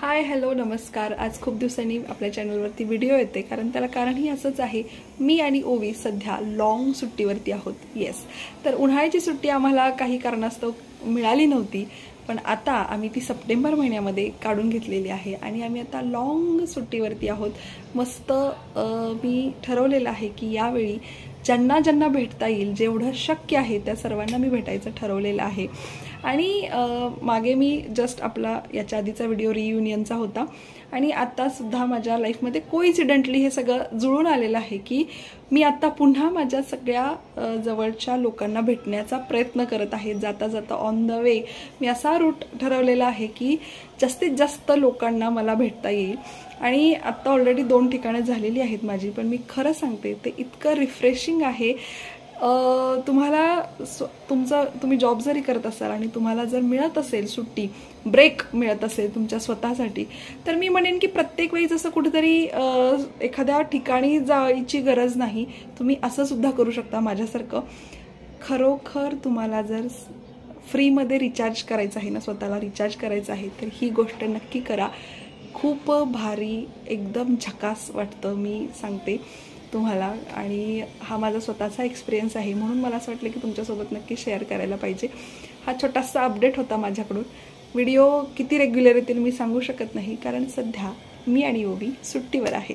Hi hello नमस्कार। आज खूप दिवसांनी आपल्या चॅनलवरती व्हिडिओ येते, कारण त्याला कारणही असंच आहे। मी आणि ओवी सध्या लॉंग सुट्टीवरती आहोत। येस, तर उन्हाळ्याची सुट्टी आम्हाला काही कारणास्तव मिळाली नव्हती, पण आता आम्ही ती सप्टेंबर महिन्यामध्ये काढून घेतलेली आहे आणि आम्ही आता लॉंग सुट्टीवरती आहोत। मस्त मी ठरवलेलं आहे की यावेळी ज्यांना ज्यांना भेटता येईल, जेवढं शक्य आहे त्या सर्वांना मी भेटायचं ठरवलेलं आहे। आणि मागे मी जस्ट आपला याच्या आधीचा व्हिडिओ रियुनियनचा होता आणि आता सुद्धा माझ्या लाईफमध्ये कोइन्सिडेंटली हे सगळं जुळून आलेलं आहे की मी आता पुन्हा माझ्या सगळ्या जवळच्या लोकांना भेटण्याचा प्रयत्न करत आहे। जाता जाता ऑन द वे मी असा रूट ठरवलेला आहे की जास्तीत जास्त लोकांना मला भेटता येईल। आणि आता ऑलरेडी 2 ठिकाणं झालेली आहेत माझी, पण मी खरं सांगते ते इतकं रिफ्रेशिंग आहे। तुम्हाला तुम्ही जॉब जरी करत असाल आणि तुम्हाला जर मिळत असेल सुट्टी, ब्रेक मिळत असेल तुमच्या स्वतःसाठी, तर मी म्हणेन की प्रत्येक वेळी जसं कुठेतरी एखाद्या ठिकाणी जायची गरज नाही, तुम्ही असं सुद्धा करू शकता माझ्यासारखं। खरोखर तुम्हाला जर फ्रीमध्ये रिचार्ज करायचं आहे ना, स्वतःला रिचार्ज करायचं आहे, तर ही गोष्ट नक्की करा। खूप भारी, एकदम झकास वाटतं, मी सांगते तुम्हाला। आणि हा माझा स्वतःचा एक्सपिरियन्स आहे, म्हणून मला असं वाटलं की तुमच्यासोबत नक्की शेअर करायला पाहिजे। हा छोटासा अपडेट होता माझ्याकडून। व्हिडिओ किती रेग्युलर येतील मी सांगू शकत नाही, कारण सध्या मी आणि ओवी सुट्टीवर आहे।